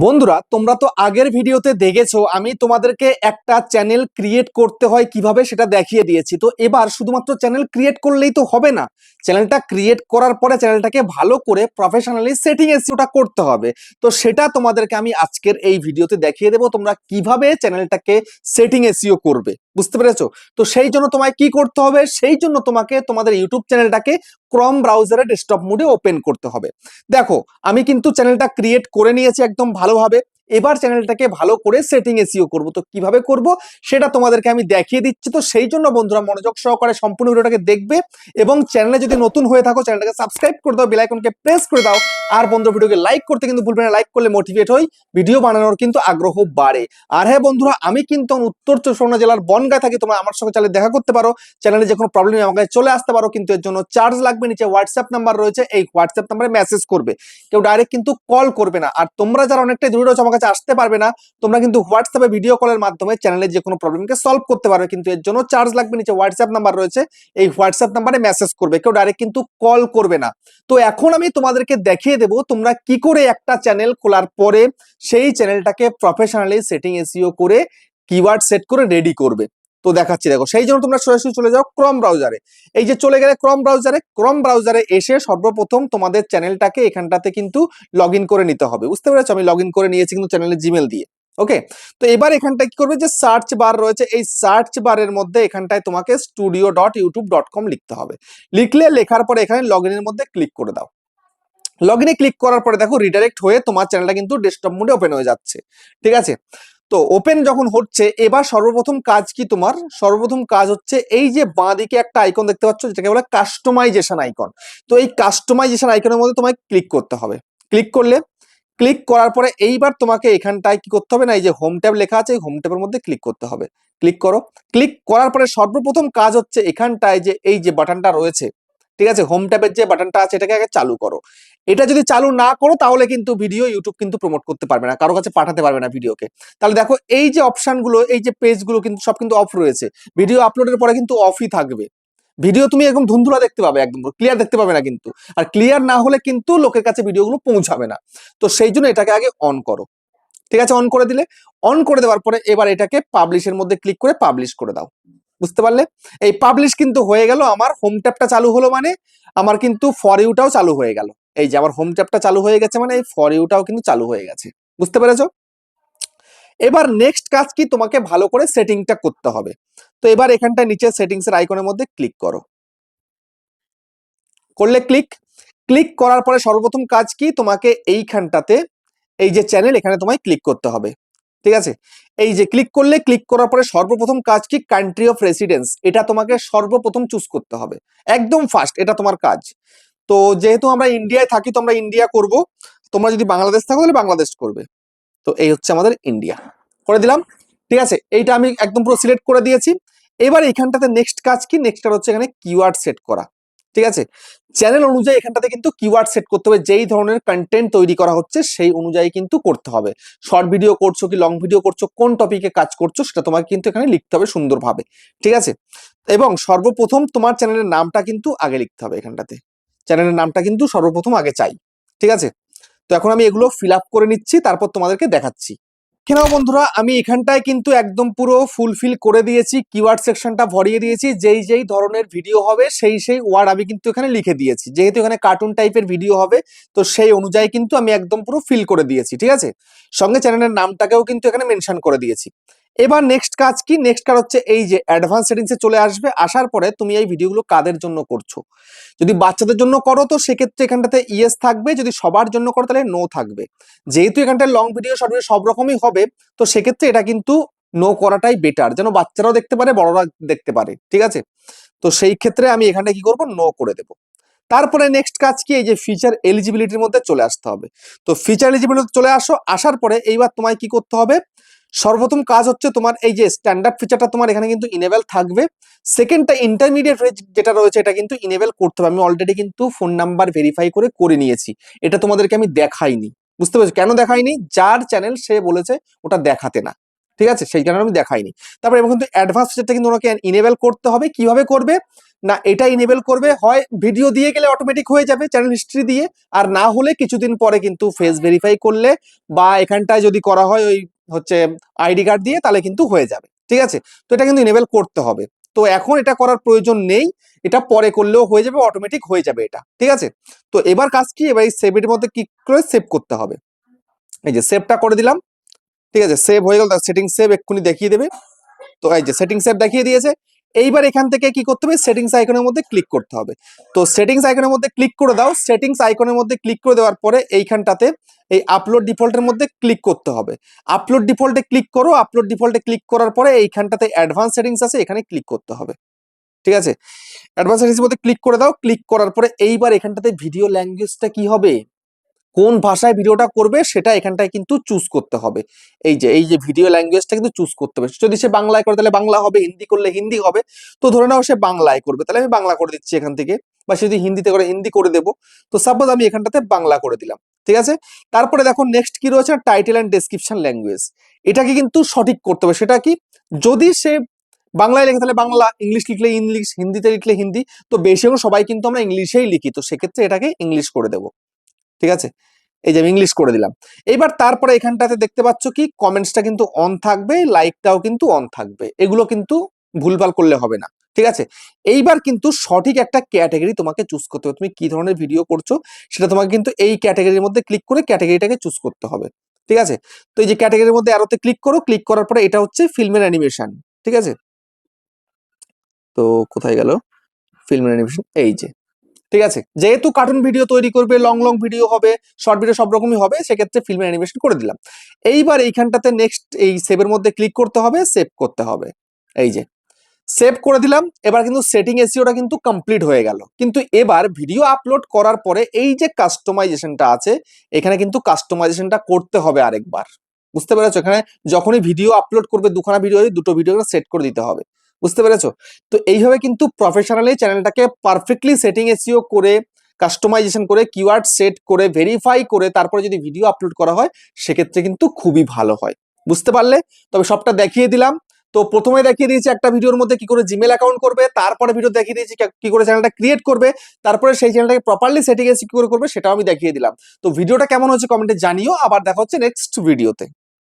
বন্ধুরা, তোমরা তো আগের ভিডিওতে দেখেছো আমি তোমাদেরকে একটা চ্যানেল ক্রিয়েট করতে হয় কিভাবে সেটা দেখিয়ে দিয়েছি। তো এবার শুধুমাত্র চ্যানেল ক্রিয়েট করলেই তো হবে না, চ্যানেলটা ক্রিয়েট করার পরে চ্যানেলটাকে ভালো করে প্রফেশনালি সেটিং এসইওটা করতে হবে। তো সেটা তোমাদেরকে আমি আজকের এই ভিডিওতে দেখিয়ে দেবো তোমরা কিভাবে চ্যানেলটাকে সেটিং এসইও করবে, বুঝতে পেরেছো? তো সেই জন্য তোমায় কি করতে হবে, সেই জন্য তোমাকে তোমাদের ইউটিউব চ্যানেলটাকে ক্রোম ব্রাউজারে ডেস্কটপ মোডে ওপেন করতে হবে। দেখো, আমি কিন্তু চ্যানেলটা ক্রিয়েট করে নিয়েছি একদম ভালোভাবে। এবার চ্যানেলটাকে ভালো করে সেটিং এসইও করব। তো কিভাবে করব সেটা তোমাদেরকে আমি দেখিয়ে দিচ্ছি। তো সেই জন্য বন্ধুরা মনোযোগ সহকারে সম্পূর্ণ ভিডিওটাকে দেখবে এবং চ্যানেলে যদি নতুন হয়ে থাকো চ্যানেলটাকে সাবস্ক্রাইব করে দাও, বেল আইকনকে প্রেস করে দাও। আর বন্ধুরা ভিডিওকে লাইক করতে কিন্তু ভুলবে না, লাইক করলে মোটিভেট হই, ভিডিও বানানোর কিন্তু আগ্রহ বাড়ে। আর হ্যাঁ বন্ধুরা, আমি কিন্তু উত্তর চব্বিশ পরগনা জেলার বনগাঁ থাকি। তোমরা আমার সঙ্গে চ্যানেলে দেখা করতে পারো, চ্যানেলে যে কোনো প্রবলেম আমার কাছে চলে আসতে পারো, কিন্তু এর জন্য চার্জ লাগবে। নিচে হোয়াটসঅ্যাপ নাম্বার রয়েছে, এই হোয়াটসঅ্যাপ নাম্বারে মেসেজ করবে, কেউ ডাইরেক্ট কিন্তু কল করবে না। আর তোমরা যারা অনেকটাই দূরে রয়েছে আমার কাছে আসতে পারবে না, তোমরা কিন্তু হোয়াটসঅ্যাপে ভিডিও কলের মাধ্যমে চ্যানেলের যে কোনো প্রবলেমকে সলভ করতে পারবে, কিন্তু এর জন্য চার্জ লাগবে। নিচে হোয়াটসঅ্যাপ নাম্বার রয়েছে, এই হোয়াটসঅ্যাপ নাম্বারে মেসেজ করবে, কেউ ডাইরেক্ট কিন্তু কল করবে না। তো এখন আমি তোমাদেরকে দেখিয়ে দেবো তোমরা কি করে একটা চ্যানেল খোলার পরে সেই চ্যানেলটাকে প্রফেশনালি সেটিং এসইও করে কিওয়ার্ড সেট করে রেডি করবে। তো দেখাচ্ছি, দেখো। সেই জন্য তোমরা সরাসরি চলে যাও ক্রোম ব্রাউজারে। এই যে চলে গেলে ক্রোম ব্রাউজারে এসে সর্বপ্রথম তোমাদের চ্যানেলটাকে এখানটাতে কিন্তু লগ ইন করে নিতে হবে, বুঝতে পেরেছো? আমি লগ ইন করে নিয়েছি কিন্তু চ্যানেলের জিমেল দিয়ে। ওকে, তো এবার এখানটা কি করবে, যে সার্চ বার রয়েছে, এই সার্চ বারের মধ্যে এখানটায় তোমাকে studio.youtube.com লিখতে হবে। লেখার পরে এখানে লগ ইনের মধ্যে ক্লিক করে দাও। লগ ইনে ক্লিক করার পরে দেখো রিডাইরেক্ট হয়ে তোমার চ্যানেলটা কিন্তু ডেস্কটপ মোডে ওপেন হয়ে যাচ্ছে, ঠিক আছে? তো ওপেন যখন হচ্ছে, এবার সর্বপ্রথম কাজ কি তোমার? সর্বপ্রথম কাজ হচ্ছে এই যে বাঁ দিকে একটা আইকন দেখতে পাচ্ছ, যেটাকে বলে কাস্টমাইজেশন আইকন। তো এই কাস্টমাইজেশন আইকনের মধ্যে তোমায় ক্লিক করতে হবে। ক্লিক করলে, ক্লিক করার পরে এইবার তোমাকে এখানটায় কি করতে হবে না, এই যে হোম ট্যাব লেখা আছে, এই হোম ট্যাবের মধ্যে ক্লিক করতে হবে। ক্লিক করো। ক্লিক করার পরে সর্বপ্রথম কাজ হচ্ছে এখানটায় যে এই যে বাটনটা রয়েছে, ঠিক আছে, হোম ট্যাবের যে বাটনটা আছে, এটাকে আগে চালু করো। এটা যদি চালু না করো তাহলে কিন্তু ভিডিও ইউটিউব কিন্তু প্রমোট করতে পারবে না, কারো কাছে পাঠাতে পারবে না ভিডিওকে। তাহলে দেখো এই যে অপশনগুলো, এই যে পেজগুলো কিন্তু সব কিন্তু অফ রয়েছে, ভিডিও আপলোডের পরে কিন্তু অফই থাকবে। ভিডিও তুমি একদম ধুন্ধুলা দেখতে পাবে, একদম ক্লিয়ার দেখতে পাবে না কিন্তু। আর ক্লিয়ার না হলে কিন্তু লোকের কাছে ভিডিওগুলো পৌঁছাবে না। তো সেই জন্য এটাকে আগে অন করো, ঠিক আছে? অন করে দিলে, অন করে দেওয়ার পরে এবার এটাকে পাবলিশের মধ্যে ক্লিক করে পাবলিশ করে দাও, বুঝতে পারলে? এই পাবলিশ কিন্তু হয়ে গেল, আমার হোম ট্যাবটা চালু হলো, মানে আমার কিন্তু ফর ইউটাও চালু হয়ে গেল। এই যে আমার হোম ট্যাবটা চালু হয়ে গেছে, মানে এই ফর ইউটাও কিন্তু চালু হয়ে গেছে, বুঝতে পেরেছো? এবার নেক্সট কাজ কি, তোমাকে ভালো করে সেটিংটা করতে হবে। তো এবার এখানটা নিচে সেটিংস এর আইকনের মধ্যে ক্লিক করো। করলে ক্লিক, ক্লিক করার পরে সর্বপ্রথম কাজ কি, তোমাকে এইখানটাতে এই যে চ্যানেল, এখানে তোমায় ক্লিক করতে হবে, ঠিক আছে? এই যে ক্লিক করলে, ক্লিক করার পরে সর্বপ্রথম কাজ কি, কান্ট্রি অফ রেসিডেন্স, এটা তোমাকে সর্বপ্রথম চুজ করতে হবে, একদম ফার্স্ট, এটা তোমার কাজ। তো যেহেতু আমরা ইন্ডিয়ায় থাকি তো আমরা ইন্ডিয়া করব, তোমরা যদি বাংলাদেশ থাকো তাহলে বাংলাদেশ করবে। তো এই হচ্ছে আমাদের ইন্ডিয়া, করে দিলাম, ঠিক আছে? এইটা আমি একদম পুরো সিলেক্ট করে দিয়েছি। এবার এখানটাতে নেক্সট কাজ কি, নেক্সট কাজ হচ্ছে এখানে কিওয়ার্ড সেট করা, ঠিক আছে? চ্যানেল অনুযায়ী এখানটাতে কিন্তু কিওয়ার্ড সেট করতে হবে, যেই ধরনের কন্টেন্ট তৈরি করা হচ্ছে সেই অনুযায়ী কিন্তু করতে হবে। শর্ট ভিডিও করছো কি লং ভিডিও করছো, কোন টপিকে কাজ করছো সেটা তোমাকে কিন্তু এখানে লিখতে হবে সুন্দরভাবে, ঠিক আছে? এবং সর্বপ্রথম তোমার চ্যানেলের নামটা কিন্তু আগে লিখতে হবে এখানটাতে, চ্যানেলের নামটা কিন্তু সর্বপ্রথম আগে চাই, ঠিক আছে? তো এখন আমি এগুলো ফিল আপ করে নিচ্ছি, তারপর তোমাদেরকে দেখাচ্ছি। এখানেও বন্ধুরা আমি এখানটায় কিন্তু একদম পুরো ফুলফিল করে দিয়েছি, কিওয়ার্ড সেকশনটা ভরিয়ে দিয়েছি, যেই যেই ধরনের ভিডিও হবে সেই সেই ওয়ার্ড আমি কিন্তু এখানে লিখে দিয়েছি। যেহেতু এখানে কার্টুন টাইপের ভিডিও হবে তো সেই অনুযায়ী কিন্তু আমি একদম পুরো ফিল করে দিয়েছি, ঠিক আছে? সঙ্গে চ্যানেলের নামটাকেও কিন্তু এখানে মেনশন করে দিয়েছি। এবার নেক্সট কাজ কি, নেক্সট কাজ হচ্ছে এই যে অ্যাডভান্স সেটিংসে চলে আসবে। আসার পরে তুমি এই ভিডিওগুলো কাদের জন্য করছো, যদি বাচ্চাদের জন্য করো তো সেক্ষেত্রে এখানটাতে ইয়েস থাকবে, যদি সবার জন্য করো তাহলে নো থাকবে। যেহেতু এখানটায় লং ভিডিও শর্ট ভিডিও সব রকমই হবে তো সেক্ষেত্রে এটা কিন্তু নো করাটাই বেটার, যেন বাচ্চারাও দেখতে পারে বড়রা দেখতে পারে, ঠিক আছে? তো সেই ক্ষেত্রে আমি এখানে কি করব, নো করে দেব। তারপরে নেক্সট কাজ কি, এই যে ফিচার এলিজিবিলিটির মধ্যে চলে আসতে হবে। তো ফিচার এলিজিবিলিটি চলে আসো, আসার পরে এইবার তোমায় কি করতে হবে, সর্বপ্রথম কাজ হচ্ছে তোমার এই যে স্ট্যান্ডার্ড ফিচারটা তোমার এখানে কিন্তু ইনেবল থাকবে। সেকেন্ডটা ইন্টারমিডিয়েট যেটা রয়েছে এটা কিন্তু ইনেবল করতে হবে। আমি অলরেডি কিন্তু ফোন নাম্বার ভেরিফাই করে নিয়েছি, এটা তোমাদেরকে আমি দেখাইনি, বুঝতে পেরেছো? কেন দেখাইনি, যার চ্যানেল সে বলেছে ওটা দেখাতে না, ঠিক আছে, সেই কারণে আমি দেখাইনি। তারপরে এবং কিন্তু অ্যাডভান্স ফিচারটা কিন্তু ওনাকে ইনেবল করতে হবে। কিভাবে করবে না, এটা ইনেবল করবে হয় ভিডিও দিয়ে গেলে অটোমেটিক হয়ে যাবে চ্যানেল হিস্ট্রি দিয়ে, আর না হলে কিছুদিন পরে কিন্তু ফেস ভেরিফাই করলে বা এখানটায় যদি করা হয় ওই হচ্ছে আইডি কার্ড দিয়ে, তাহলে কিন্তু হয়ে যাবে। ঠিক আছে, তো এটা কিন্তু ইনেবল করতে হবে। তো এখন এটা করার প্রয়োজন নেই, এটা পরে করলেও হয়ে যাবে, অটোমেটিক হয়ে যাবে এটা। ঠিক আছে, তো এবার কাজ কি, এবার এই সেভের মধ্যে ক্লিক করে সেভ করতে হবে। এই যে সেভটা করে দিলাম। ঠিক আছে, সেভ হয়ে গেল, সেটিং সেভ এক্ষুনি দেখিয়ে দেবে। তো এই যে সেটিং সেভ দেখিয়ে দিয়েছে। এইবার এখান থেকে কি করতে হবে, সেটিংস আইকনের মধ্যে ক্লিক করতে হবে। তো সেটিংস আইকনের মধ্যে ক্লিক করে দাও। সেটিংস আইকনের মধ্যে ক্লিক করে দেওয়ার পরে এইখানটাতে এই আপলোড ডিফল্টের মধ্যে ক্লিক করতে হবে। আপলোড ডিফল্টে ক্লিক করো। আপলোড ডিফল্টে ক্লিক করার পরে এইখানটাতে অ্যাডভান্স সেটিংস আছে, এখানে ক্লিক করতে হবে। ঠিক আছে, অ্যাডভান্স সেটিংসের মধ্যে ক্লিক করে দাও। ক্লিক করার পরে এইবার এখানটাতে ভিডিও ল্যাঙ্গুয়েজটা কি হবে, কোন ভাষায় ভিডিওটা করবে সেটা এখানটায় কিন্তু চুজ করতে হবে। এই যে ভিডিও ল্যাঙ্গুয়েজটা কিন্তু চুজ করতে হবে। যদি সে বাংলায় করে তাহলে বাংলা হবে, হিন্দি করলে হিন্দি হবে। তো ধরে নাও সে বাংলায় করবে, তাহলে আমি বাংলা করে দিচ্ছি এখান থেকে, বা সে যদি হিন্দিতে করে হিন্দি করে দেবো। তো সাপোজ আমি এখানটাতে বাংলা করে দিলাম। ঠিক আছে, তারপরে দেখো নেক্সট কি রয়েছে, টাইটেল অ্যান্ড ডেসক্রিপশন ল্যাঙ্গুয়েজ। এটাকে কিন্তু সঠিক করতে হবে। সেটা কি, যদি সে বাংলায় লেখে তাহলে বাংলা, ইংলিশ লিখলে ইংলিশ, হিন্দিতে লিখলে হিন্দি। তো বেশিরভাগ সবাই কিন্তু আমরা ইংলিশেই লিখি, তো সেক্ষেত্রে এটাকে ইংলিশ করে দেবো। ঠিক আছে, এই যে আমি ইংলিশ করে দিলাম। এইবার তারপরে এখানটাতে দেখতে পাচ্ছ কি কমেন্টসটা কিন্তু অন থাকবে, লাইকটাও কিন্তু অন থাকবে। এগুলো কিন্তু ভুলভাল করলে হবে না। ঠিক আছে, এইবার কিন্তু সঠিক একটা ক্যাটাগরি তোমাকে চুজ করতে হবে। তুমি কি ধরনের ভিডিও করছো সেটা তোমাকে কিন্তু এই ক্যাটাগরির মধ্যে ক্লিক করে ক্যাটাগরিটাকে চুজ করতে হবে। ঠিক আছে, তো এই যে ক্যাটাগরির মধ্যে অ্যারোতে ক্লিক করো। ক্লিক করার পরে এটা হচ্ছে ফিল্মের অ্যানিমেশন। ঠিক আছে, তো কোথায় গেল ফিল্মের অ্যানিমেশন, এই যে। ঠিক আছে, যেহেতু কার্টুন ভিডিও তৈরি করবে, লং লং ভিডিও হবে, শর্ট ভিডিও সব রকমই হবে, সেক্ষেত্রে ফিল্মের অ্যানিমেশন করে দিলাম। এইবার এইখানটাতে নেক্সট এই সেভের মধ্যে ক্লিক করতে হবে, সেভ করতে হবে। এই যে সেভ করে দিলাম। এবার কিন্তু সেটিং এসইওটা কিন্তু কমপ্লিট হয়ে গেল। কিন্তু এবার ভিডিও আপলোড করার পরে এই যে কাস্টমাইজেশনটা আছে, এখানে কিন্তু কাস্টমাইজেশনটা করতে হবে আরেকবার। বুঝতে পেরেছো, এখানে যখনই ভিডিও আপলোড করবে, দুখানা ভিডিও, দুটো ভিডিও সেট করে দিতে হবে। বুঝতে পেরেছো, তো এইভাবে কিন্তু প্রফেশনালি চ্যানেলটাকে পারফেক্টলি সেটিং এসইও করে, কাস্টমাইজেশন করে, কিওয়ার্ড সেট করে, ভেরিফাই করে তারপরে যদি ভিডিও আপলোড করা হয়, সেক্ষেত্রে কিন্তু খুবই ভালো হয়। বুঝতে পারলে, তবে সবটা দেখিয়ে দিলাম। তো প্রথমে দেখিয়ে দিয়েছি একটা ভিডিওর মধ্যে কি করে জিমেল অ্যাকাউন্ট করবে, তারপরে ভিডিও দেখিয়ে দিয়েছি কি করে চ্যানেলটা ক্রিয়েট করবে, তারপরে সেই চ্যানেলটাকে প্রপারলি সেটিং এ সিকিউর করবে, সেটাও আমি দেখিয়ে দিলাম। তো ভিডিওটা কেমন হচ্ছে কমেন্টে জানিও। আবার দেখা হচ্ছে নেক্সট ভিডিওতে।